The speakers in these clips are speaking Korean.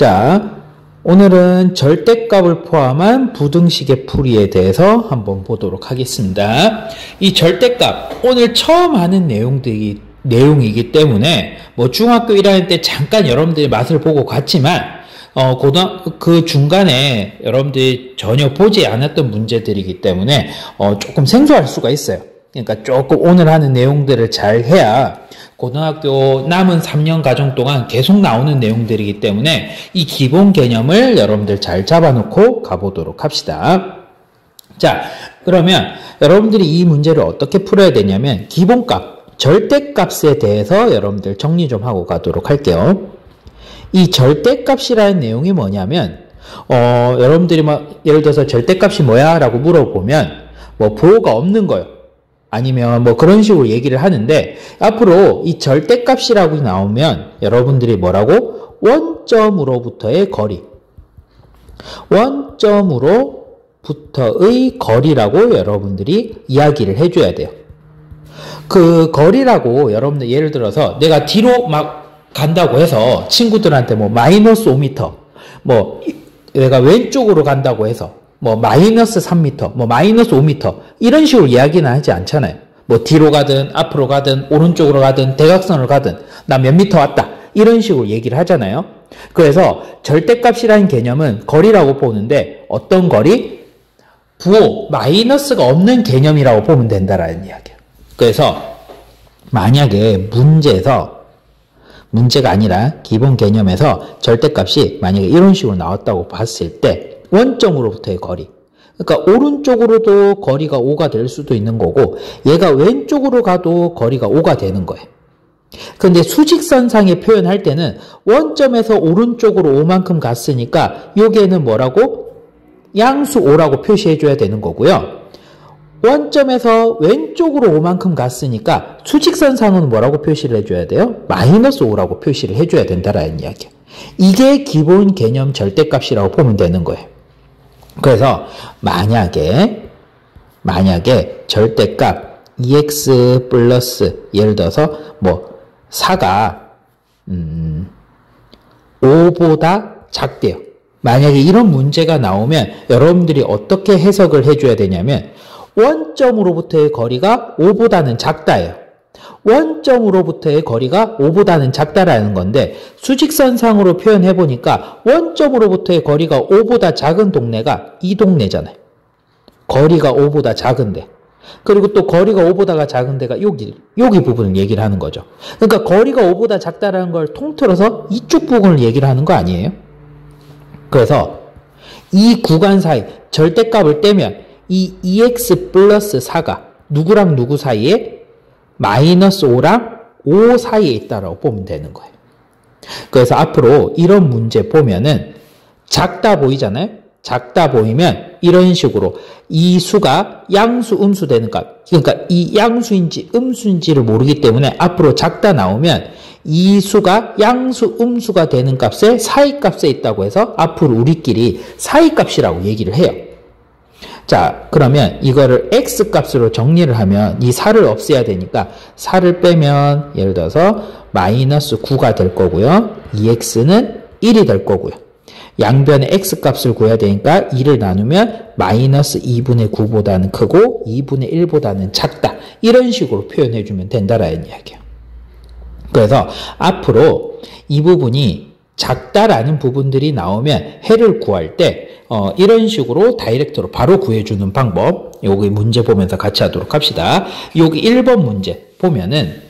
자, 오늘은 절대값을 포함한 부등식의 풀이에 대해서 한번 보도록 하겠습니다. 이 절대값, 오늘 처음 하는 내용이기 때문에 뭐 중학교 1학년 때 잠깐 여러분들이 맛을 보고 갔지만 그 중간에 여러분들이 전혀 보지 않았던 문제들이기 때문에 조금 생소할 수가 있어요. 그러니까 조금 오늘 하는 내용들을 잘 해야 고등학교 남은 3년 과정 동안 계속 나오는 내용들이기 때문에 이 기본 개념을 여러분들 잘 잡아놓고 가보도록 합시다. 자, 그러면 여러분들이 이 문제를 어떻게 풀어야 되냐면 기본값, 절대값에 대해서 여러분들 정리 좀 하고 가도록 할게요. 이 절대값이라는 내용이 뭐냐면 여러분들이 예를 들어서 절대값이 뭐야? 라고 물어보면 뭐 부호가 없는 거예요. 아니면 뭐 그런 식으로 얘기를 하는데 앞으로 이 절대값이라고 나오면 여러분들이 뭐라고? 원점으로부터의 거리. 원점으로부터의 거리라고 여러분들이 이야기를 해줘야 돼요. 그 거리라고 여러분들 예를 들어서 내가 뒤로 막 간다고 해서 친구들한테 뭐 마이너스 5m, 뭐 내가 왼쪽으로 간다고 해서 뭐 마이너스 3m, 뭐 마이너스 5m 이런 식으로 이야기는 하지 않잖아요. 뭐 뒤로 가든 앞으로 가든 오른쪽으로 가든 대각선으로 가든 나 몇 미터 왔다 이런 식으로 얘기를 하잖아요. 그래서 절대값이라는 개념은 거리라고 보는데 어떤 거리? 부호, 마이너스가 없는 개념이라고 보면 된다라는 이야기예요. 그래서 만약에 문제가 아니라 기본 개념에서 절대값이 만약에 이런 식으로 나왔다고 봤을 때 원점으로부터의 거리. 그러니까 오른쪽으로도 거리가 5가 될 수도 있는 거고 얘가 왼쪽으로 가도 거리가 5가 되는 거예요. 그런데 수직선상에 표현할 때는 원점에서 오른쪽으로 5만큼 갔으니까 여기에는 뭐라고? 양수 5라고 표시해 줘야 되는 거고요. 원점에서 왼쪽으로 5만큼 갔으니까 수직선상은 뭐라고 표시를 해줘야 돼요? 마이너스 5라고 표시를 해줘야 된다라는 이야기예요. 이게 기본 개념 절대값이라고 보면 되는 거예요. 그래서 만약에 절대값 2x 플러스 예를 들어서 뭐 4가 5보다 작대요. 만약에 이런 문제가 나오면 여러분들이 어떻게 해석을 해줘야 되냐면 원점으로부터의 거리가 5보다는 작다예요. 원점으로부터의 거리가 5보다는 작다라는 건데 수직선상으로 표현해보니까 원점으로부터의 거리가 5보다 작은 동네가 이 동네잖아요. 거리가 5보다 작은데. 그리고 또 거리가 5보다가 작은 데가 여기 부분을 얘기를 하는 거죠. 그러니까 거리가 5보다 작다라는 걸 통틀어서 이쪽 부분을 얘기를 하는 거 아니에요? 그래서 이 구간 사이 절대값을 떼면 이 2x 플러스 4가 누구랑 누구 사이에? 마이너스 5랑 5 사이에 있다라고 보면 되는 거예요. 그래서 앞으로 이런 문제 보면은 작다 보이잖아요? 작다 보이면 이런 식으로 이 수가 양수, 음수 되는 값. 그러니까 이 양수인지 음수인지를 모르기 때문에 앞으로 작다 나오면 이 수가 양수, 음수가 되는 값의 사이값에 있다고 해서 앞으로 우리끼리 사이값이라고 얘기를 해요. 자, 그러면 이거를 x값으로 정리를 하면 이 4를 없애야 되니까 4를 빼면 예를 들어서 마이너스 9가 될 거고요. 2x는 1이 될 거고요. 양변의 x값을 구해야 되니까 2를 나누면 마이너스 2분의 9보다는 크고 2분의 1보다는 작다. 이런 식으로 표현해 주면 된다라는 이야기예요. 그래서 앞으로 이 부분이 작다라는 부분들이 나오면 해를 구할 때 이런 식으로 다이렉트로 바로 구해주는 방법, 여기 문제 보면서 같이 하도록 합시다. 여기 1번 문제 보면은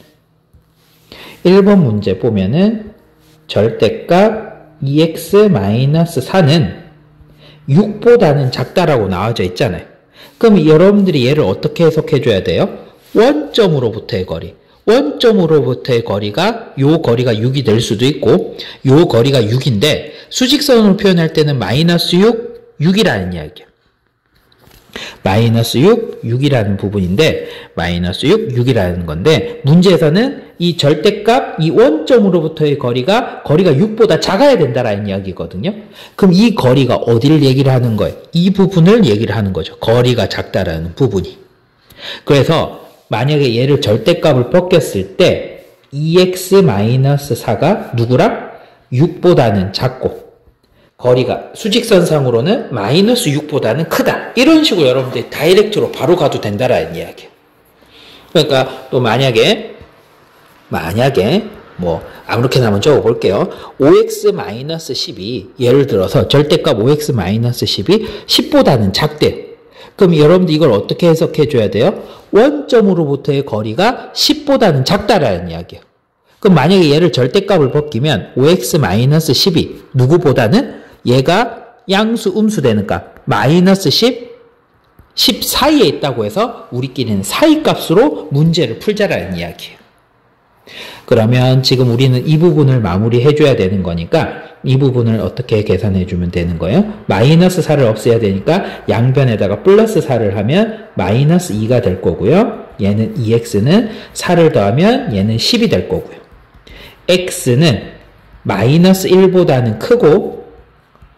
절대값 2x-4는 6보다는 작다라고 나와져 있잖아요. 그럼 여러분들이 얘를 어떻게 해석해 줘야 돼요? 원점으로부터의 거리. 원점으로부터의 거리가 요 거리가 6이 될 수도 있고 요 거리가 6인데 수직선으로 표현할 때는 마이너스 6, 6이라는 이야기예요. 마이너스 6, 6이라는 부분인데 마이너스 6, 6이라는 건데 문제에서는 이 절대값, 이 원점으로부터의 거리가 6보다 작아야 된다라는 이야기거든요. 그럼 이 거리가 어디를 얘기를 하는 거예요? 이 부분을 얘기를 하는 거죠. 거리가 작다라는 부분이. 그래서 만약에 얘를 절대값을 벗겼을 때 2x-4가 누구랑? 6보다는 작고 거리가 수직선상으로는 마이너스 6보다는 크다. 이런 식으로 여러분들이 다이렉트로 바로 가도 된다라는 이야기예요. 그러니까 또 만약에 뭐 아무렇게나 한번 적어볼게요. 5x-10이 예를 들어서 절대값 5x-10이 10보다는 작대요. 그럼 여러분들 이걸 어떻게 해석해 줘야 돼요? 원점으로부터의 거리가 10보다는 작다라는 이야기예요. 그럼 만약에 얘를 절대값을 벗기면 5x-10이 누구보다는 얘가 양수 음수 되는 값 마이너스 10 사이에 있다고 해서 우리끼리는 사이값으로 문제를 풀자라는 이야기예요. 그러면 지금 우리는 이 부분을 마무리해 줘야 되는 거니까 이 부분을 어떻게 계산해 주면 되는 거예요? 마이너스 4를 없애야 되니까 양변에다가 플러스 4를 하면 마이너스 2가 될 거고요. 얘는 2x는 4를 더하면 얘는 10이 될 거고요. x는 마이너스 1보다는 크고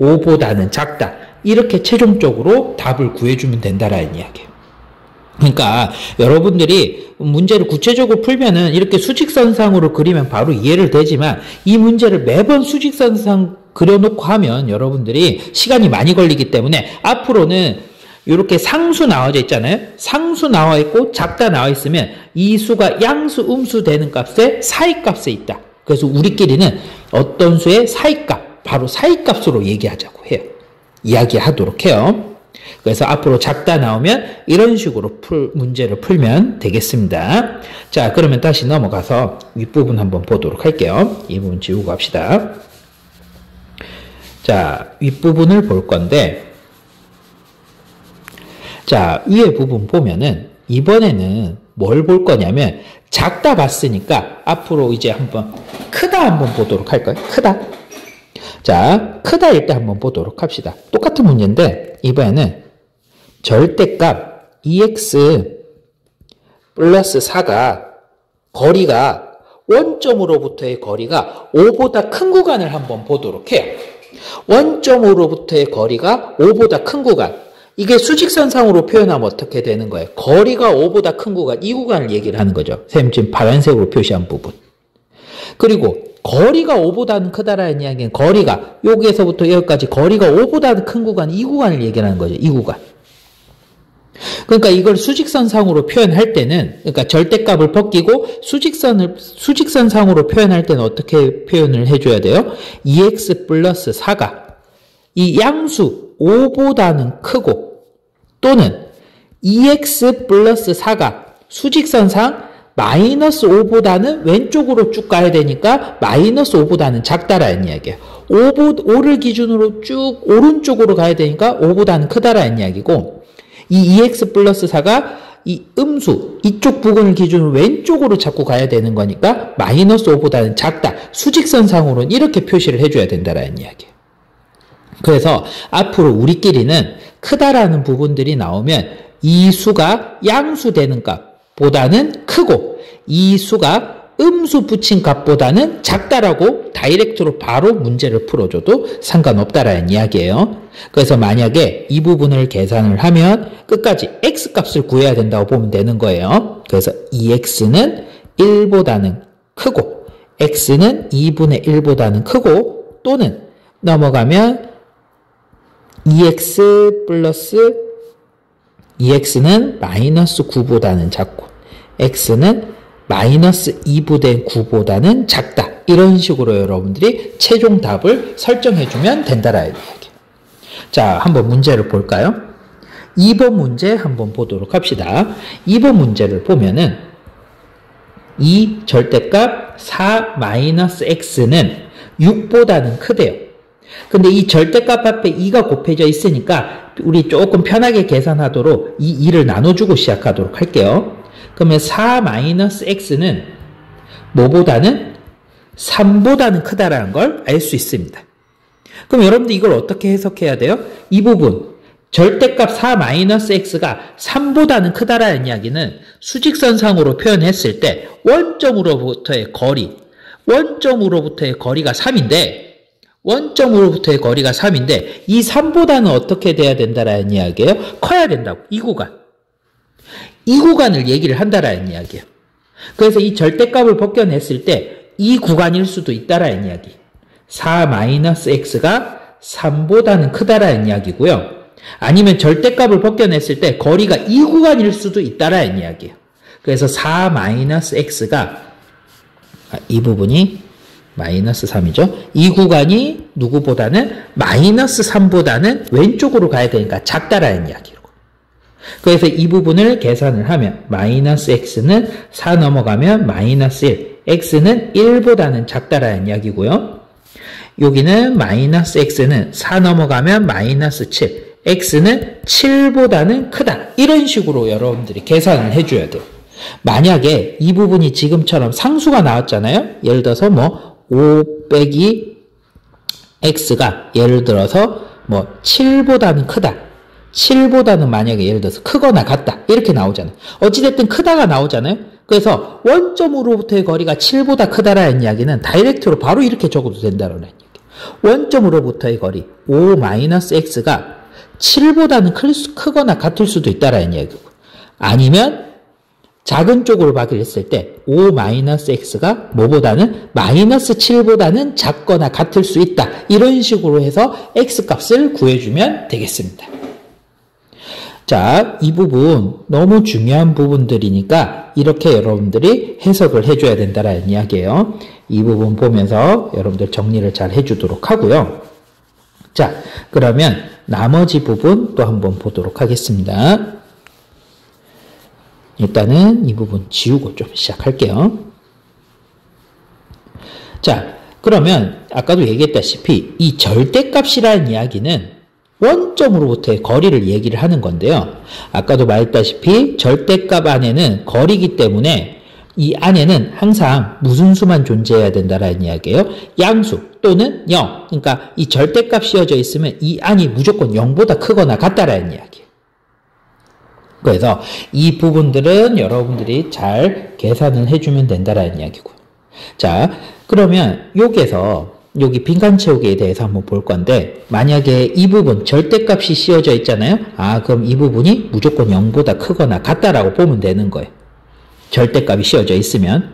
5보다는 작다. 이렇게 최종적으로 답을 구해주면 된다라는 이야기예요. 그러니까 여러분들이 문제를 구체적으로 풀면은 이렇게 수직선상으로 그리면 바로 이해를 되지만 이 문제를 매번 수직선상 그려놓고 하면 여러분들이 시간이 많이 걸리기 때문에 앞으로는 이렇게 상수 나와져 있잖아요. 상수 나와 있고 작다 나와 있으면 이 수가 양수 음수 되는 값에 사이값에 있다. 그래서 우리끼리는 어떤 수의 사이값, 바로 사이값으로 얘기하자고 해요. 이야기하도록 해요. 그래서 앞으로 작다 나오면 이런 식으로 문제를 풀면 되겠습니다. 자, 그러면 다시 넘어가서 윗부분 한번 보도록 할게요. 이 부분 지우고 갑시다. 자, 윗부분을 볼 건데, 자, 위에 부분 보면은 이번에는 뭘 볼 거냐면 작다 봤으니까 앞으로 이제 한번 크다 한번 보도록 할까요? 크다. 자, 크다 일단 한번 보도록 합시다. 똑같은 문제인데 이번에는 절대값 2x 플러스 4가 거리가 원점으로부터의 거리가 5보다 큰 구간을 한번 보도록 해요. 원점으로부터의 거리가 5보다 큰 구간. 이게 수직선상으로 표현하면 어떻게 되는 거예요? 거리가 5보다 큰 구간, 이 구간을 얘기를 하는 거죠. 선생님 지금 파란색으로 표시한 부분. 그리고 거리가 5보다는 크다라는 이야기는 거리가 여기에서부터 여기까지 거리가 5보다는 큰 구간, 이 구간을 얘기하는 거죠. 이 구간. 그러니까 이걸 수직선상으로 표현할 때는, 그러니까 절대값을 벗기고 수직선상으로 표현할 때는 어떻게 표현을 해줘야 돼요? 2x 플러스 4가 이 양수 5보다는 크고 또는 2x 플러스 4가 수직선상 마이너스 5보다는 왼쪽으로 쭉 가야 되니까 마이너스 5보다는 작다라는 이야기예요. 5를 기준으로 쭉 오른쪽으로 가야 되니까 5보다는 크다라는 이야기고, 이 2x 플러스 4가 이 음수 이쪽 부분을 기준으로 왼쪽으로 자꾸 가야 되는 거니까 마이너스 5보다는 작다. 수직선상으로는 이렇게 표시를 해줘야 된다라는 이야기예요. 그래서 앞으로 우리끼리는 크다라는 부분들이 나오면 이 수가 양수 되는 값보다는 크고 이 수가 음수 붙인 값보다는 작다라고 다이렉트로 바로 문제를 풀어줘도 상관없다라는 이야기예요. 그래서 만약에 이 부분을 계산을 하면 끝까지 x값을 구해야 된다고 보면 되는 거예요. 그래서 2x는 1보다는 크고 x는 2분의 1보다는 크고 또는 넘어가면 2x 플러스 2x는 마이너스 9보다는 작고 x는 마이너스 2분의 9보다는 작다. 이런 식으로 여러분들이 최종 답을 설정해주면 된다라는 이야기예요. 자, 한번 문제를 볼까요? 2번 문제 한번 보도록 합시다. 2번 문제를 보면은 이 절대값 4-x는 6보다는 크대요. 근데 이 절대값 앞에 2가 곱해져 있으니까 우리 조금 편하게 계산하도록 이 2를 나눠주고 시작하도록 할게요. 그러면 4-x는 뭐보다는 3보다는 크다라는 걸 알 수 있습니다. 그럼 여러분들 이걸 어떻게 해석해야 돼요? 이 부분 절대값 4-x가 3보다는 크다라는 이야기는 수직선상으로 표현했을 때 원점으로부터의 거리가 3인데 이 3보다는 어떻게 돼야 된다라는 이야기예요? 커야 된다고. 이 구간을 얘기를 한다라는 이야기예요. 그래서 이 절대값을 벗겨냈을 때 이 구간일 수도 있다라는 이야기. 4-x가 3보다는 크다라는 이야기고요. 아니면 절대값을 벗겨냈을 때 거리가 이 구간일 수도 있다라는 이야기예요. 그래서 4-x가 이 부분이 마이너스 3이죠. 이 구간이 누구보다는 마이너스 3보다는 왼쪽으로 가야 되니까 작다라는 이야기로. 그래서 이 부분을 계산을 하면 마이너스 x는 4 넘어가면 마이너스 1, x는 1보다는 작다라는 이야기고요. 여기는 마이너스 x는 4 넘어가면 마이너스 7, x는 7보다는 크다. 이런 식으로 여러분들이 계산을 해줘야 돼요. 만약에 이 부분이 지금처럼 상수가 나왔잖아요. 예를 들어서 뭐 5 빼기 x가 예를 들어서 뭐 7보다는 크다. 7보다는 만약에 예를 들어서 크거나 같다. 이렇게 나오잖아요. 어찌됐든 크다가 나오잖아요. 그래서 원점으로부터의 거리가 7보다 크다라는 이야기는 다이렉트로 바로 이렇게 적어도 된다는 얘기예요. 원점으로부터의 거리 5-x가 7보다는 크거나 같을 수도 있다라는 이야기고, 아니면 작은 쪽으로 바뀌었을 때 5-x가 뭐보다는 마이너스 7보다는 작거나 같을 수 있다. 이런 식으로 해서 x값을 구해주면 되겠습니다. 자, 이 부분 너무 중요한 부분들이니까 이렇게 여러분들이 해석을 해줘야 된다는 이야기예요. 이 부분 보면서 여러분들 정리를 잘 해주도록 하고요. 자, 그러면 나머지 부분 또 한번 보도록 하겠습니다. 일단은 이 부분 지우고 좀 시작할게요. 자, 그러면 아까도 얘기했다시피 이 절대값이라는 이야기는 원점으로부터의 거리를 얘기를 하는 건데요. 아까도 말했다시피 절대값 안에는 거리이기 때문에 이 안에는 항상 무슨 수만 존재해야 된다라는 이야기예요. 양수 또는 0. 그러니까 이 절대값 씌워져 있으면 이 안이 무조건 0보다 크거나 같다라는 이야기예요. 그래서 이 부분들은 여러분들이 잘 계산을 해주면 된다라는 이야기고요. 자, 그러면 여기 빈칸 채우기에 대해서 한번 볼 건데, 만약에 이 부분 절대값이 씌워져 있잖아요. 그럼 이 부분이 무조건 0보다 크거나 같다라고 보면 되는 거예요. 절대값이 씌워져 있으면.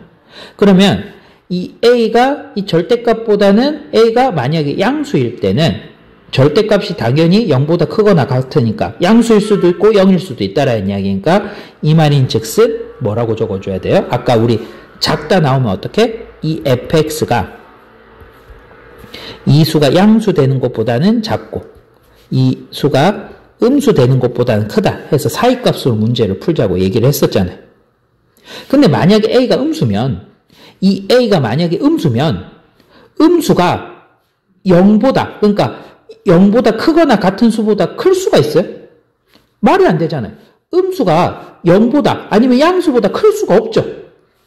그러면 이 a가 이 절대값보다는 a가 만약에 양수일 때는 절대값이 당연히 0보다 크거나 같으니까 양수일 수도 있고 0일 수도 있다라는 이야기니까 이 말인 즉슨 뭐라고 적어줘야 돼요? 아까 우리 작다 나오면 어떻게? 이 fx가 이 수가 양수 되는 것보다는 작고 이 수가 음수 되는 것보다는 크다 해서 사이값으로 문제를 풀자고 얘기를 했었잖아요. 근데 만약에 a가 음수면 이 a가 만약에 음수면 음수가 0보다 그러니까 0보다 크거나 같은 수보다 클 수가 있어요? 말이 안 되잖아요. 음수가 0보다 아니면 양수보다 클 수가 없죠.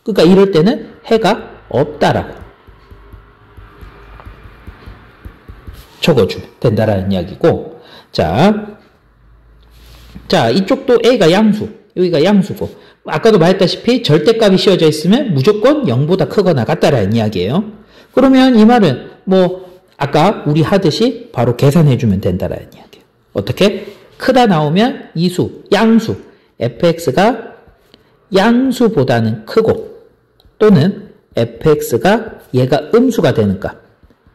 그러니까 이럴 때는 해가 없다라고 적어주면 된다라는 이야기고, 자, 이쪽도 a가 양수, 여기가 양수고, 아까도 말했다시피 절대값이 씌워져 있으면 무조건 0보다 크거나 같다라는 이야기예요. 그러면 이 말은 아까 우리 하듯이 바로 계산해주면 된다라는 이야기예요. 어떻게? 크다 나오면 이수, 양수, fx가 양수보다는 크고, 또는 fx가 얘가 음수가 되는 값,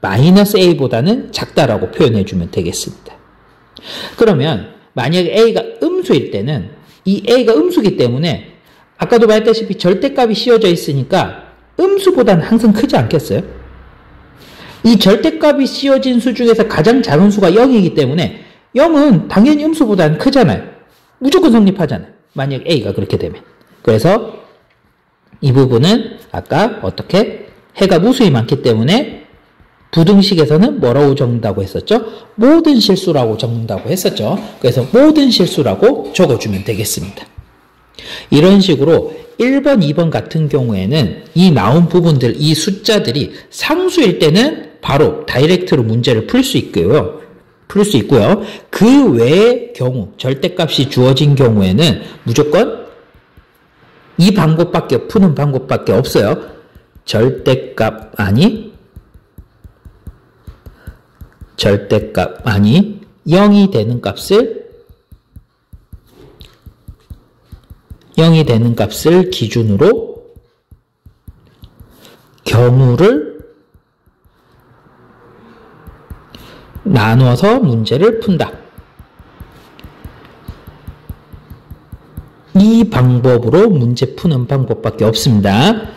마이너스 a보다는 작다라고 표현해주면 되겠습니다. 그러면 만약에 a가 음수일 때는 이 a가 음수기 때문에 아까도 말했다시피 절대값이 씌워져 있으니까 음수보다는 항상 크지 않겠어요? 이 절대값이 씌워진 수 중에서 가장 작은 수가 0이기 때문에 0은 당연히 음수보다는 크잖아요. 무조건 성립하잖아요. 만약 a가 그렇게 되면. 그래서 이 부분은 아까 어떻게? 해가 무수히 많기 때문에 부등식에서는 뭐라고 적는다고 했었죠? 모든 실수라고 적는다고 했었죠. 그래서 모든 실수라고 적어주면 되겠습니다. 이런 식으로 1번, 2번 같은 경우에는 이 나온 부분들, 이 숫자들이 상수일 때는 바로 다이렉트로 문제를 풀 수 있고요. 그 외의 경우, 절대값이 주어진 경우에는 무조건 이 방법밖에, 푸는 방법밖에 없어요. 절대값 아니 0이 되는 값을 기준으로 경우를 나눠서 문제를 푼다. 이 방법으로 문제 푸는 방법밖에 없습니다.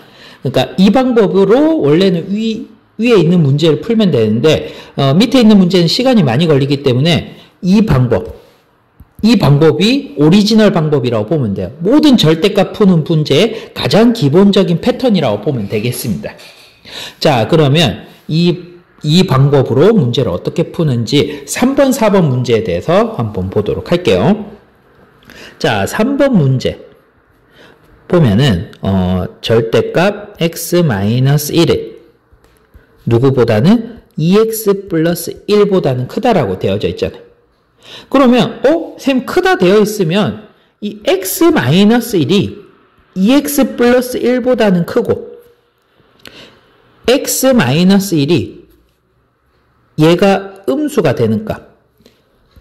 그러니까 이 방법으로 원래는 위에 있는 문제를 풀면 되는데 밑에 있는 문제는 시간이 많이 걸리기 때문에 이 방법이 오리지널 방법이라고 보면 돼요. 모든 절대값 푸는 문제의 가장 기본적인 패턴이라고 보면 되겠습니다. 자, 그러면 이 방법으로 문제를 어떻게 푸는지 3번, 4번 문제에 대해서 한번 보도록 할게요. 자, 3번 문제 보면은 절대값 x-1은 누구보다는 2x 플러스 1보다는 크다라고 되어져 있잖아요. 그러면 쌤 크다 되어 있으면 이 x-1이 2x 플러스 1보다는 크고 x-1이 얘가 음수가 되는 값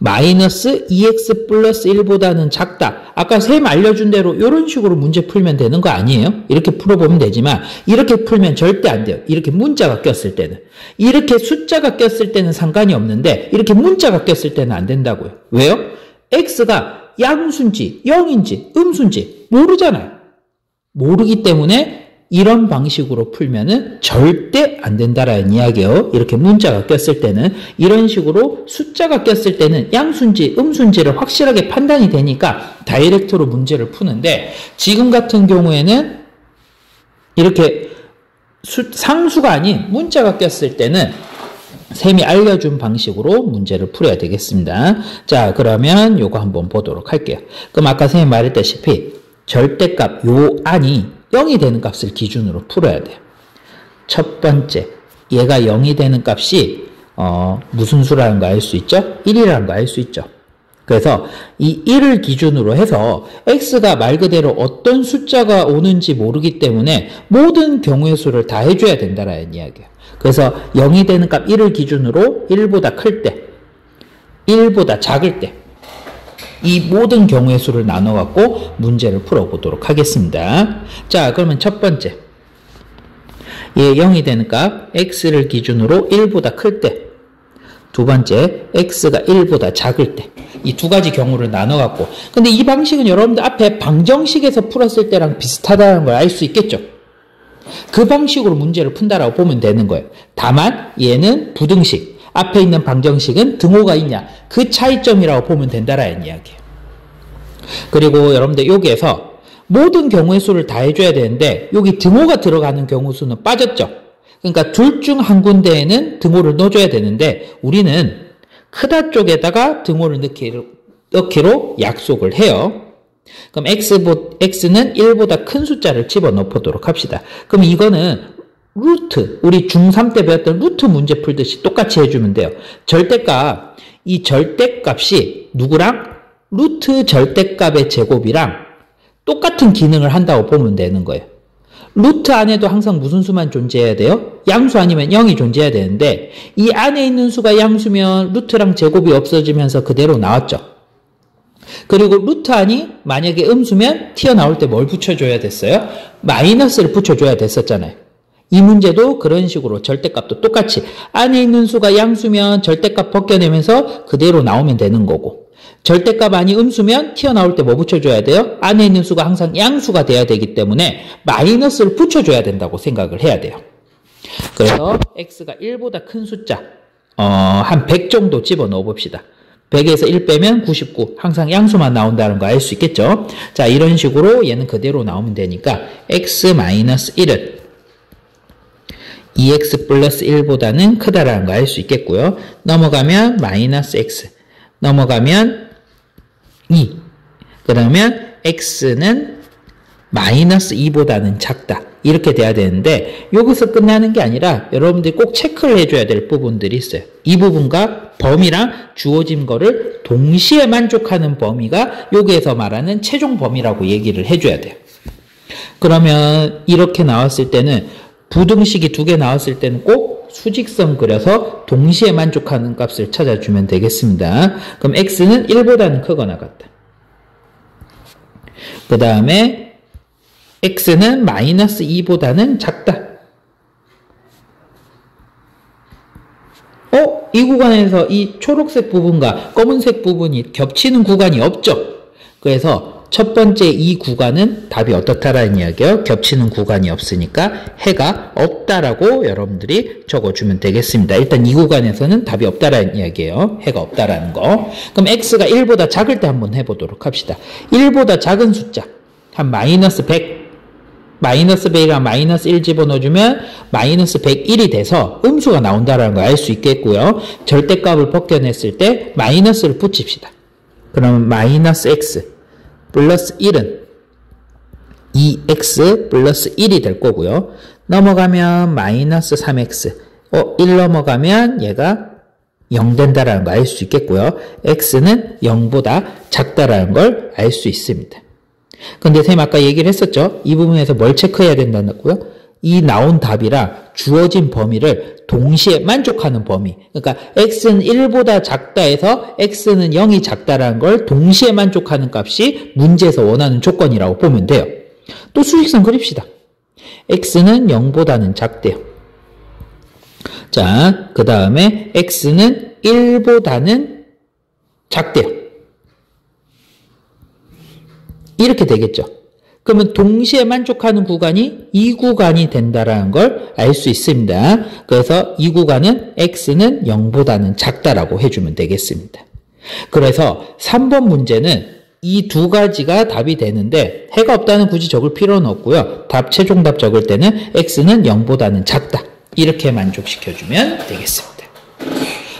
마이너스 2x 플러스 1보다는 작다. 아까 쌤 알려준 대로 이런 식으로 문제 풀면 되는 거 아니에요? 이렇게 풀어보면 되지만 이렇게 풀면 절대 안 돼요. 이렇게 문자가 꼈을 때는. 이렇게 숫자가 꼈을 때는 상관이 없는데 이렇게 문자가 꼈을 때는 안 된다고요. 왜요? x가 양수인지 0인지 음수인지 모르잖아요. 모르기 때문에 이런 방식으로 풀면은 절대 안 된다라는 이야기예요. 이렇게 문자가 꼈을 때는 이런 식으로 숫자가 꼈을 때는 양수인지 음수인지를 확실하게 판단이 되니까 다이렉트로 문제를 푸는데 지금 같은 경우에는 이렇게 상수가 아닌 문자가 꼈을 때는 쌤이 알려준 방식으로 문제를 풀어야 되겠습니다. 자, 그러면 요거 한번 보도록 할게요. 그럼 아까 쌤이 말했다시피 절대값 요 안이 0이 되는 값을 기준으로 풀어야 돼요. 첫 번째, 얘가 0이 되는 값이 무슨 수라는 거 알 수 있죠? 1이라는 거 알 수 있죠? 그래서 이 1을 기준으로 해서 x가 말 그대로 어떤 숫자가 오는지 모르기 때문에 모든 경우의 수를 다 해줘야 된다라는 이야기예요. 그래서 0이 되는 값 1을 기준으로 1보다 클 때, 1보다 작을 때 이 모든 경우의 수를 나눠갖고 문제를 풀어보도록 하겠습니다. 자, 그러면 첫 번째, 얘 0이 되는 값 x를 기준으로 1보다 클 때, 두 번째, x가 1보다 작을 때, 이 두 가지 경우를 나눠갖고, 근데 이 방식은 여러분들 앞에 방정식에서 풀었을 때랑 비슷하다는 걸 알 수 있겠죠? 그 방식으로 문제를 푼다라고 보면 되는 거예요. 다만 얘는 부등식, 앞에 있는 방정식은 등호가 있냐, 그 차이점이라고 보면 된다라는 이야기예요. 그리고 여러분들 여기에서 모든 경우의 수를 다 해줘야 되는데 여기 등호가 들어가는 경우 수는 빠졌죠. 그러니까 둘 중 한 군데에는 등호를 넣어줘야 되는데 우리는 크다 쪽에다가 등호를 넣기로 약속을 해요. 그럼 x는 1보다 큰 숫자를 집어넣어 보도록 합시다. 그럼 이거는 루트, 우리 중3 때 배웠던 루트 문제 풀듯이 똑같이 해주면 돼요. 절대값, 이 절대값이 누구랑? 루트 절대값의 제곱이랑 똑같은 기능을 한다고 보면 되는 거예요. 루트 안에도 항상 무슨 수만 존재해야 돼요? 양수 아니면 0이 존재해야 되는데 이 안에 있는 수가 양수면 루트랑 제곱이 없어지면서 그대로 나왔죠. 그리고 루트 안이 만약에 음수면 튀어나올 때 뭘 붙여줘야 됐어요? 마이너스를 붙여줘야 됐었잖아요. 이 문제도 그런 식으로 절대값도 똑같이 안에 있는 수가 양수면 절대값 벗겨내면서 그대로 나오면 되는 거고 절대값 아니 음수면 튀어나올 때 뭐 붙여줘야 돼요? 안에 있는 수가 항상 양수가 돼야 되기 때문에 마이너스를 붙여줘야 된다고 생각을 해야 돼요. 그래서 x가 1보다 큰 숫자 한 100 정도 집어넣어 봅시다. 100에서 1 빼면 99 항상 양수만 나온다는 거 알 수 있겠죠? 자, 이런 식으로 얘는 그대로 나오면 되니까 x-1은 2x 플러스 1보다는 크다라는 거 알 수 있겠고요. 넘어가면 마이너스 x, 넘어가면 2, 그러면 x는 마이너스 2보다는 작다. 이렇게 돼야 되는데 여기서 끝나는 게 아니라 여러분들이 꼭 체크를 해줘야 될 부분들이 있어요. 이 부분과 범위랑 주어진 거를 동시에 만족하는 범위가 여기에서 말하는 최종 범위라고 얘기를 해줘야 돼요. 그러면 이렇게 나왔을 때는 부등식이 두 개 나왔을 때는 꼭 수직선 그려서 동시에 만족하는 값을 찾아주면 되겠습니다. 그럼 x는 1보다는 크거나 같다. 그 다음에 x는 마이너스 2보다는 작다. 이 구간에서 이 초록색 부분과 검은색 부분이 겹치는 구간이 없죠. 그래서 첫 번째 이 구간은 답이 어떻다라는 이야기예요. 겹치는 구간이 없으니까 해가 없다라고 여러분들이 적어주면 되겠습니다. 일단 이 구간에서는 답이 없다라는 이야기예요. 해가 없다라는 거. 그럼 x가 1보다 작을 때 한번 해보도록 합시다. 1보다 작은 숫자 한 마이너스 100 마이너스 100이랑 마이너스 1 집어넣어주면 마이너스 101이 돼서 음수가 나온다는 걸 알 수 있겠고요. 절대값을 벗겨냈을 때 마이너스를 붙입시다. 그러면 마이너스 x 플러스 1은 2x 플러스 1이 될 거고요. 넘어가면 마이너스 3x 1 넘어가면 얘가 0 된다는 걸 알 수 있겠고요. x는 0보다 작다라는 걸 알 수 있습니다. 근데 쌤 아까 얘기를 했었죠. 이 부분에서 뭘 체크해야 된다고요? 이 나온 답이랑 주어진 범위를 동시에 만족하는 범위. 그러니까 x는 1보다 작다 해서 x는 0이 작다라는 걸 동시에 만족하는 값이 문제에서 원하는 조건이라고 보면 돼요. 또 수직선 그립시다. x는 0보다는 작대요. 자, 그 다음에 x는 1보다는 작대요. 이렇게 되겠죠. 그러면 동시에 만족하는 구간이 이 구간이 된다라는 걸 알 수 있습니다. 그래서 이 구간은 x는 0보다는 작다라고 해주면 되겠습니다. 그래서 3번 문제는 이 두 가지가 답이 되는데 해가 없다는 굳이 적을 필요는 없고요. 최종 답 적을 때는 x는 0보다는 작다. 이렇게 만족시켜주면 되겠습니다.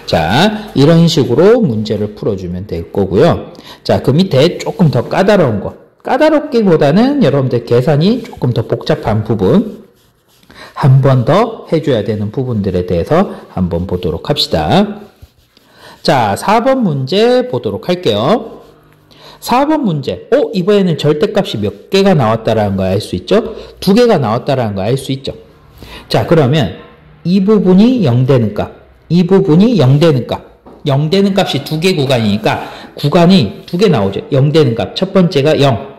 자, 이런 식으로 문제를 풀어주면 될 거고요. 자, 그 밑에 조금 더 까다로운 거. 까다롭기보다는 여러분들 계산이 조금 더 복잡한 부분 한 번 더 해줘야 되는 부분들에 대해서 한번 보도록 합시다. 자, 4번 문제 보도록 할게요. 4번 문제. 이번에는 절대값이 몇 개가 나왔다라는 걸 알 수 있죠? 2개가 나왔다라는 걸 알 수 있죠? 자, 그러면 이 부분이 0 되는 값, 이 부분이 0 되는 값. 0 되는 값이 2개 구간이니까 구간이 2개 나오죠. 0 되는 값. 첫 번째가 0.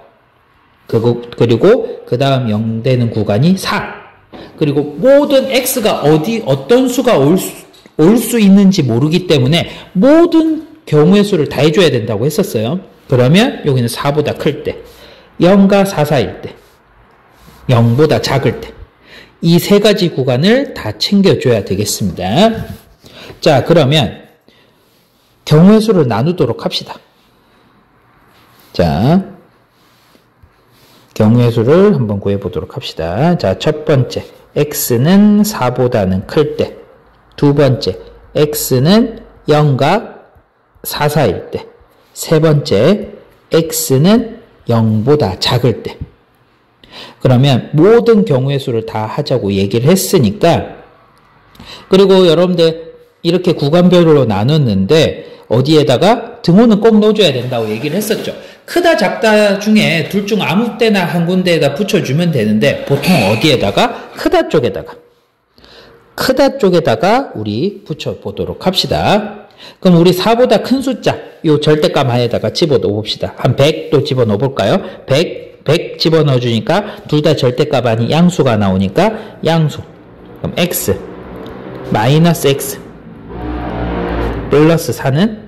그리고 그 다음 0 되는 구간이 4. 그리고 모든 x가 어떤 수가 올 수 있는지 모르기 때문에 모든 경우의 수를 다 해줘야 된다고 했었어요. 그러면 여기는 4보다 클 때, 0과 4 사이일 때, 0보다 작을 때, 이 세 가지 구간을 다 챙겨줘야 되겠습니다. 자, 그러면 경우의 수를 나누도록 합시다. 자, 경우의 수를 한번 구해보도록 합시다. 자, 첫 번째, x는 4보다는 클 때. 두 번째, x는 0과 4 사이일 때. 세 번째, x는 0보다 작을 때. 그러면 모든 경우의 수를 다 하자고 얘기를 했으니까, 그리고 여러분들 이렇게 구간별로 나눴는데 어디에다가 등호는 꼭 넣어줘야 된다고 얘기를 했었죠. 크다 작다 중에 둘 중 아무 때나 한 군데에다 붙여주면 되는데 보통 어디에다가? 크다 쪽에다가 우리 붙여보도록 합시다. 그럼 우리 4보다 큰 숫자 요 절대값 안에다가 집어넣어 봅시다. 한 100도 집어넣어 볼까요? 100 집어넣어 주니까 둘 다 절대값 안이 양수가 나오니까 양수. 그럼 x 마이너스 x 플러스 4는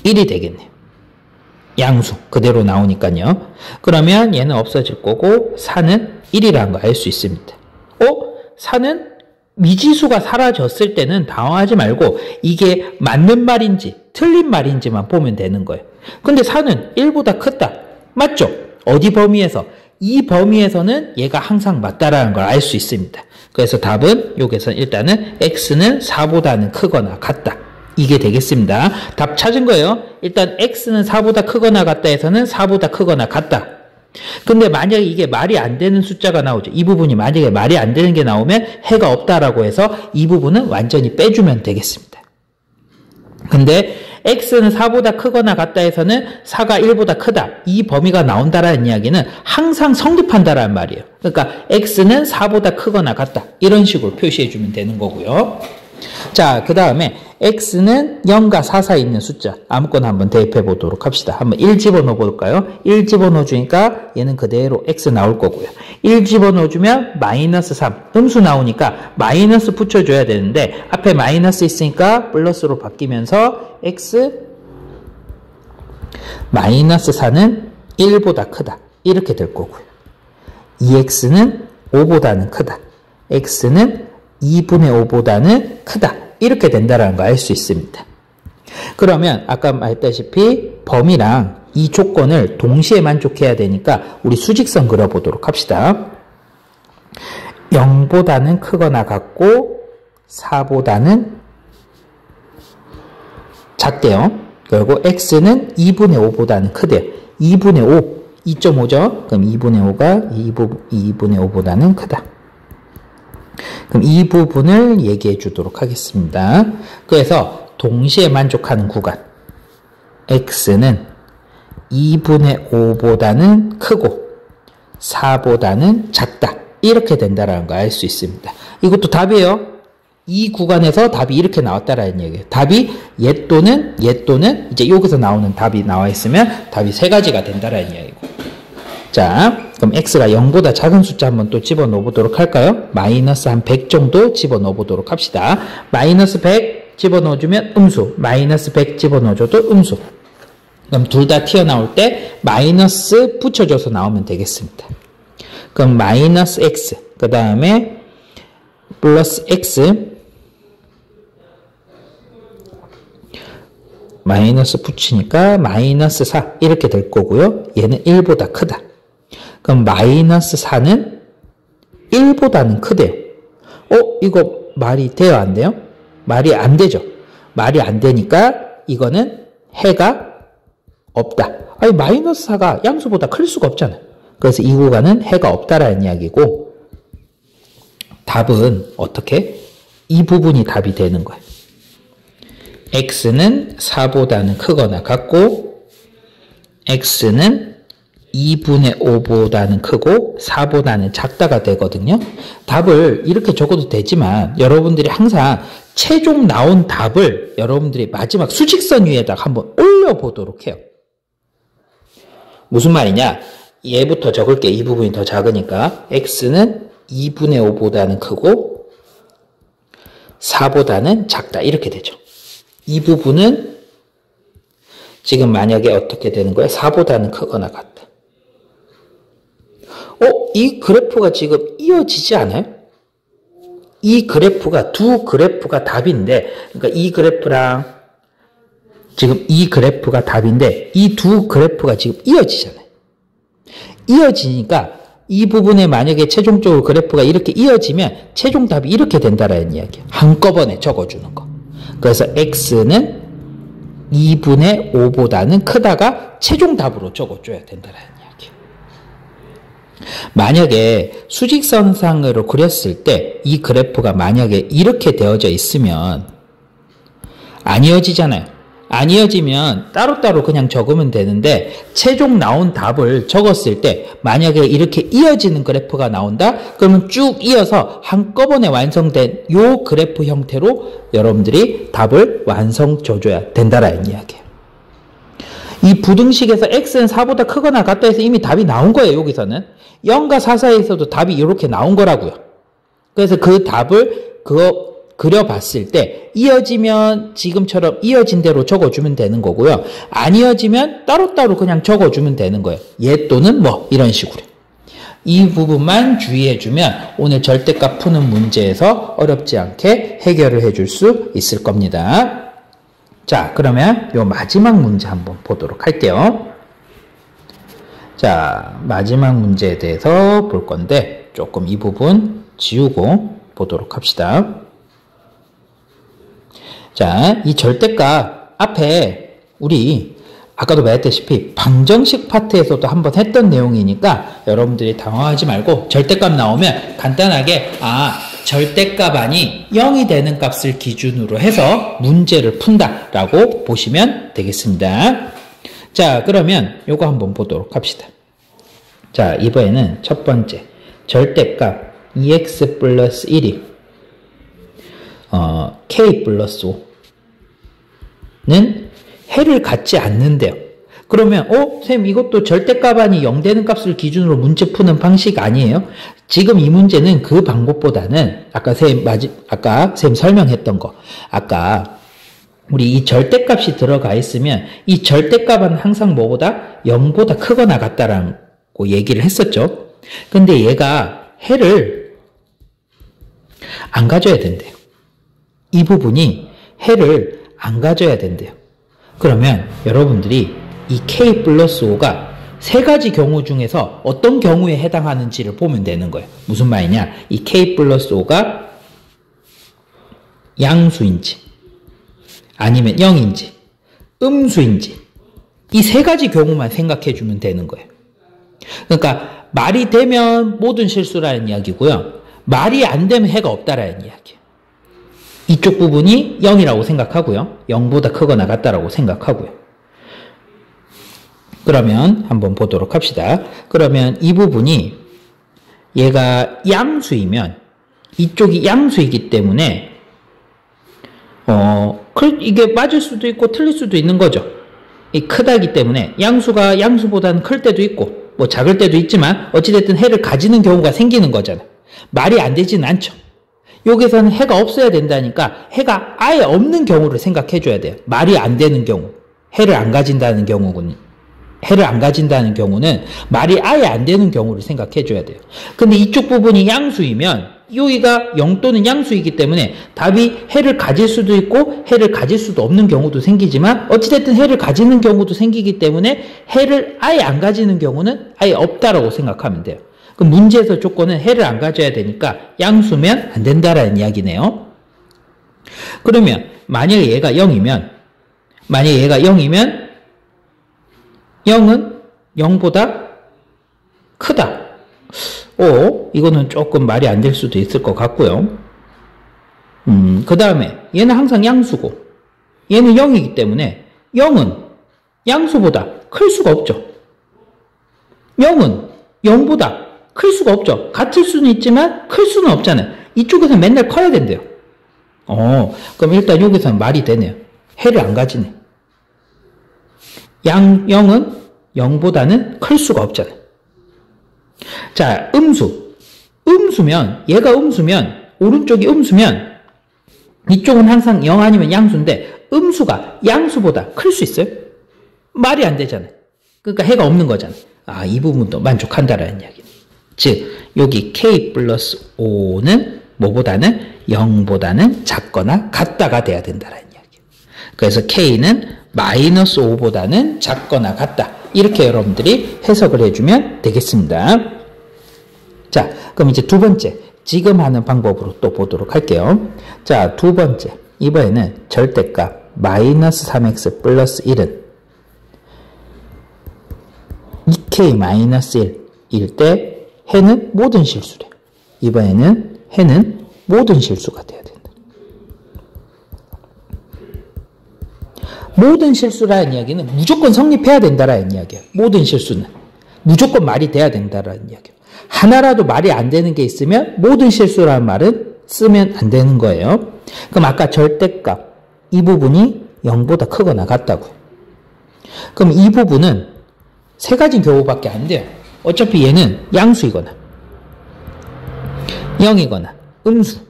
1이 되겠네요. 양수 그대로 나오니까요. 그러면 얘는 없어질 거고 4는 1이라는 걸 알 수 있습니다. 4는 미지수가 사라졌을 때는 당황하지 말고 이게 맞는 말인지 틀린 말인지만 보면 되는 거예요. 근데 4는 1보다 크다. 맞죠? 어디 범위에서? 이 범위에서는 얘가 항상 맞다라는 걸 알 수 있습니다. 그래서 답은 여기서 일단은 x는 4보다는 크거나 같다. 이게 되겠습니다. 답 찾은 거예요. 일단 x는 4보다 크거나 같다 해서는 4보다 크거나 같다. 근데 만약에 이게 말이 안 되는 숫자가 나오죠. 이 부분이 만약에 말이 안 되는 게 나오면 해가 없다라고 해서 이 부분은 완전히 빼주면 되겠습니다. 근데 x는 4보다 크거나 같다 해서는 4가 1보다 크다. 이 범위가 나온다라는 이야기는 항상 성립한다라는 말이에요. 그러니까 x는 4보다 크거나 같다. 이런 식으로 표시해주면 되는 거고요. 자, 그 다음에 x는 0과 4 사이에 있는 숫자 아무거나 한번 대입해 보도록 합시다. 한번 1 집어넣어 볼까요? 1 집어넣어 주니까 얘는 그대로 x 나올 거고요. 1 집어넣어 주면 마이너스 3 음수 나오니까 마이너스 붙여줘야 되는데 앞에 마이너스 있으니까 플러스로 바뀌면서 x 마이너스 4는 1보다 크다 이렇게 될 거고요. 2x는 5보다는 크다. x는 2분의 5보다는 크다. 이렇게 된다는 걸 알 수 있습니다. 그러면 아까 말했다시피 범위랑 이 조건을 동시에 만족해야 되니까 우리 수직선 그려보도록 합시다. 0보다는 크거나 같고 4보다는 작대요. 그리고 x는 2분의 5보다는 크대요. 2분의 5, 2.5죠? 그럼 2분의 5가 2분의 5보다는 크다. 그럼 이 부분을 얘기해 주도록 하겠습니다. 그래서 동시에 만족하는 구간 x는 2분의 5보다는 크고 4보다는 작다. 이렇게 된다는 걸 알 수 있습니다. 이것도 답이에요. 이 구간에서 답이 이렇게 나왔다라는 얘기예요. 답이 얘 또는 이제 여기서 나오는 답이 나와 있으면 답이 세 가지가 된다라는 이야기고. 자, 그럼 x가 0보다 작은 숫자 한번 또 집어넣어 보도록 할까요? 마이너스 한 100 정도 집어넣어 보도록 합시다. 마이너스 100 집어넣어 주면 음수, 마이너스 100 집어넣어 줘도 음수. 그럼 둘 다 튀어나올 때 마이너스 붙여줘서 나오면 되겠습니다. 그럼 마이너스 x, 그 다음에 플러스 x, 마이너스 붙이니까 마이너스 4 이렇게 될 거고요. 얘는 1보다 크다. 그럼 마이너스 4는 1보다는 크대요. 이거 말이 돼요? 안 돼요? 말이 안 되죠. 말이 안 되니까 이거는 해가 없다. 아니 마이너스 4가 양수보다 클 수가 없잖아요. 그래서 이 구간은 해가 없다라는 이야기고 답은 어떻게? 이 부분이 답이 되는 거예요. x는 4보다는 크거나 같고 x는 2분의 5보다는 크고 4보다는 작다가 되거든요. 답을 이렇게 적어도 되지만 여러분들이 항상 최종 나온 답을 여러분들이 마지막 수직선 위에다가 한번 올려보도록 해요. 무슨 말이냐? 얘부터 적을게. 이 부분이 더 작으니까 x는 2분의 5보다는 크고 4보다는 작다. 이렇게 되죠. 이 부분은 지금 만약에 어떻게 되는 거예요? 4보다는 크거나 같다. 이 그래프가 지금 이어지지 않아요? 이 그래프가 두 그래프가 답인데, 그러니까 이 그래프랑 지금 이 그래프가 답인데 이 두 그래프가 지금 이어지잖아요. 이어지니까 이 부분에 만약에 최종적으로 그래프가 이렇게 이어지면 최종 답이 이렇게 된다라는 이야기예요. 한꺼번에 적어주는 거. 그래서 x는 2분의 5보다는 크다가 최종 답으로 적어줘야 된다라는 이야기예요. 만약에 수직선상으로 그렸을 때 이 그래프가 만약에 이렇게 되어져 있으면 안 이어지잖아요. 안 이어지면 따로따로 그냥 적으면 되는데 최종 나온 답을 적었을 때 만약에 이렇게 이어지는 그래프가 나온다? 그러면 쭉 이어서 한꺼번에 완성된 요 그래프 형태로 여러분들이 답을 완성줘줘야 된다라는 이야기예요. 이 부등식에서 x는 4보다 크거나 같다 해서 이미 답이 나온 거예요. 여기서는 0과 4 사이에서도 답이 이렇게 나온 거라고요. 그래서 그 답을 그려봤을 때 이어지면 지금처럼 이어진 대로 적어주면 되는 거고요. 안 이어지면 따로따로 그냥 적어주면 되는 거예요. 얘 또는 뭐 이런 식으로. 이 부분만 주의해주면 오늘 절대값 푸는 문제에서 어렵지 않게 해결을 해줄 수 있을 겁니다. 자, 그러면 요 마지막 문제 한번 보도록 할게요. 자, 마지막 문제에 대해서 볼 건데 조금 이 부분 지우고 보도록 합시다. 자, 이 절대값 앞에 우리 아까도 말했다시피 방정식 파트에서도 한번 했던 내용이니까 여러분들이 당황하지 말고 절대값 나오면 간단하게 절대값 아니 0이 되는 값을 기준으로 해서 문제를 푼다라고 보시면 되겠습니다. 자, 그러면 요거 한번 보도록 합시다. 자, 이번에는 첫 번째 절대값 2x 플러스 1이 k 플러스 5 해를 갖지 않는데요. 그러면 쌤 이것도 절대값 아니 0 되는 값을 기준으로 문제 푸는 방식 아니에요? 지금 이 문제는 그 방법보다는 아까 쌤 설명했던 거, 아까 우리 이 절대값이 들어가 있으면 이 절대값은 항상 뭐보다 0보다 크거나 같다라고 얘기를 했었죠. 근데 얘가 해를 안 가져야 된대요. 이 부분이 해를 안 가져야 된대요. 그러면 여러분들이 이 K 플러스 5가 세 가지 경우 중에서 어떤 경우에 해당하는지를 보면 되는 거예요. 무슨 말이냐? 이 K 플러스 5가 양수인지 아니면 0인지 음수인지 이 세 가지 경우만 생각해 주면 되는 거예요. 그러니까 말이 되면 모든 실수라는 이야기고요. 말이 안 되면 해가 없다라는 이야기예요. 이쪽 부분이 0이라고 생각하고요. 0보다 크거나 같다라고 생각하고요. 그러면 한번 보도록 합시다. 그러면 이 부분이 얘가 양수이면 이쪽이 양수이기 때문에 이게 맞을 수도 있고 틀릴 수도 있는 거죠. 이 크다기 때문에 양수가 양수보다는 클 때도 있고 뭐 작을 때도 있지만 어찌됐든 해를 가지는 경우가 생기는 거잖아요. 말이 안 되지는 않죠. 여기서는 해가 없어야 된다니까 해가 아예 없는 경우를 생각해 줘야 돼요. 말이 안 되는 경우, 해를 안 가진다는 경우는 말이 아예 안 되는 경우를 생각해 줘야 돼요. 근데 이쪽 부분이 양수이면 여기가 0 또는 양수이기 때문에 답이 해를 가질 수도 있고 해를 가질 수도 없는 경우도 생기지만 어찌됐든 해를 가지는 경우도 생기기 때문에 해를 아예 안 가지는 경우는 아예 없다라고 생각하면 돼요. 그럼 문제에서 조건은 해를 안 가져야 되니까 양수면 안 된다라는 이야기네요. 그러면 만약에 얘가 0이면 0은 0보다 크다. 이거는 조금 말이 안 될 수도 있을 것 같고요. 그 다음에 얘는 항상 양수고 얘는 0이기 때문에 0은 양수보다 클 수가 없죠. 0은 0보다 클 수가 없죠. 같을 수는 있지만 클 수는 없잖아요. 이쪽에서 맨날 커야 된대요. 그럼 일단 여기서는 말이 되네요. 해를 안 가지네. 0은 0보다는 클 수가 없잖아요. 자, 음수면 얘가 음수면 오른쪽이 음수면 이쪽은 항상 0 아니면 양수인데 음수가 양수보다 클 수 있어요? 말이 안 되잖아요. 그러니까 해가 없는 거잖아요. 이 부분도 만족한다라는 이야기. 즉 여기 K 플러스 5는 뭐보다는 0보다는 작거나 같다가 돼야 된다라는 이야기. 그래서 K는 마이너스 5보다는 작거나 같다. 이렇게 여러분들이 해석을 해주면 되겠습니다. 자, 그럼 이제 두 번째, 지금 하는 방법으로 또 보도록 할게요. 자, 두 번째, 이번에는 절대값 마이너스 3x 플러스 1은 2k 마이너스 1일 때 해는 모든 실수래. 이번에는 해는 모든 실수가 돼야 된다. 모든 실수라는 이야기는 무조건 성립해야 된다라는 이야기예요. 모든 실수는 무조건 말이 돼야 된다라는 이야기예요. 하나라도 말이 안 되는 게 있으면 모든 실수라는 말은 쓰면 안 되는 거예요. 그럼 아까 절대값 이 부분이 0보다 크거나 같다고요. 그럼 이 부분은 세 가지 경우밖에 안 돼요. 어차피 얘는 양수이거나 0이거나 음수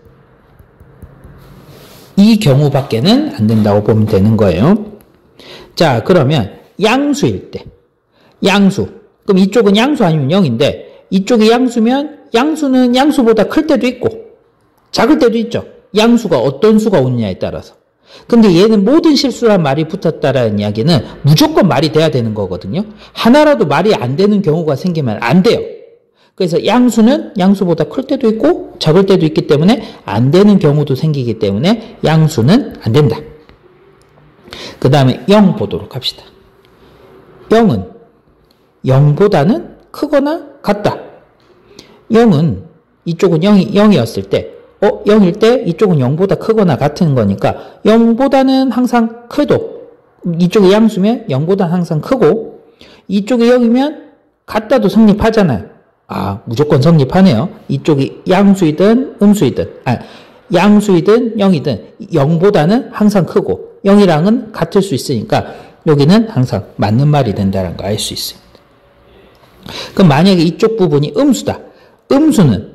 이 경우밖에는 안 된다고 보면 되는 거예요. 자, 그러면 양수일 때 양수 그럼 이쪽은 양수 아니면 0인데 이쪽이 양수면 양수는 양수보다 클 때도 있고 작을 때도 있죠. 양수가 어떤 수가 오느냐에 따라서. 근데 얘는 모든 실수란 말이 붙었다라는 이야기는 무조건 말이 돼야 되는 거거든요. 하나라도 말이 안 되는 경우가 생기면 안 돼요. 그래서 양수는 양수보다 클 때도 있고 작을 때도 있기 때문에 안 되는 경우도 생기기 때문에 양수는 안 된다. 그 다음에 0 보도록 합시다. 0은 0보다는 크거나 같다. 0은 이쪽은 0이었을 때 0일 때 이쪽은 0보다 크거나 같은 거니까 0보다는 항상 커도 이쪽이 양수면 0보다 항상 크고 이쪽이 0이면 같다도 성립하잖아요. 무조건 성립하네요. 이쪽이 양수이든 음수이든 양수이든 0이든 0보다는 항상 크고 0이랑은 같을 수 있으니까 여기는 항상 맞는 말이 된다는 걸 알 수 있습니다. 그럼 만약에 이쪽 부분이 음수다. 음수는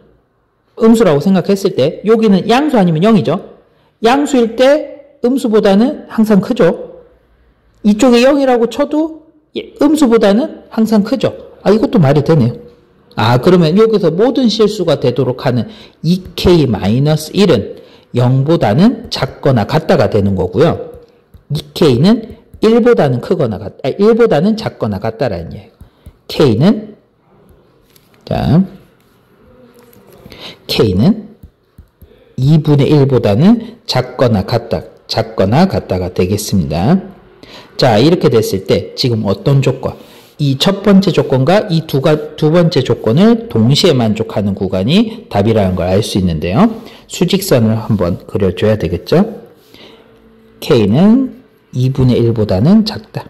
음수라고 생각했을 때 여기는 양수 아니면 0이죠. 양수일 때 음수보다는 항상 크죠. 이쪽에 0이라고 쳐도 음수보다는 항상 크죠. 이것도 말이 되네요. 그러면 여기서 모든 실수가 되도록 하는 2k-1은 0보다는 작거나 같다가 되는 거고요. 2k는 1보다는 크거나 1보다는 작거나 같다라는 얘기예요. k는 k는 2분의 1보다는 작거나 같다가 되겠습니다. 자, 이렇게 됐을 때 지금 어떤 조건? 이 첫 번째 조건과 이 두 번째 조건을 동시에 만족하는 구간이 답이라는 걸 알 수 있는데요. 수직선을 한번 그려줘야 되겠죠? k는 2분의 1보다는 작다.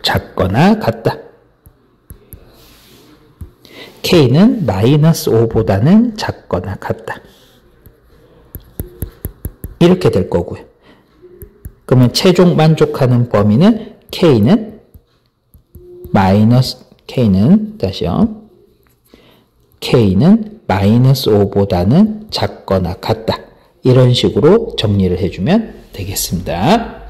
작거나 같다. k는 마이너스 5보다는 작거나 같다. 이렇게 될 거고요. 그러면 최종 만족하는 범위는 k는 마이너스 5보다는 작거나 같다. 이런 식으로 정리를 해주면 되겠습니다.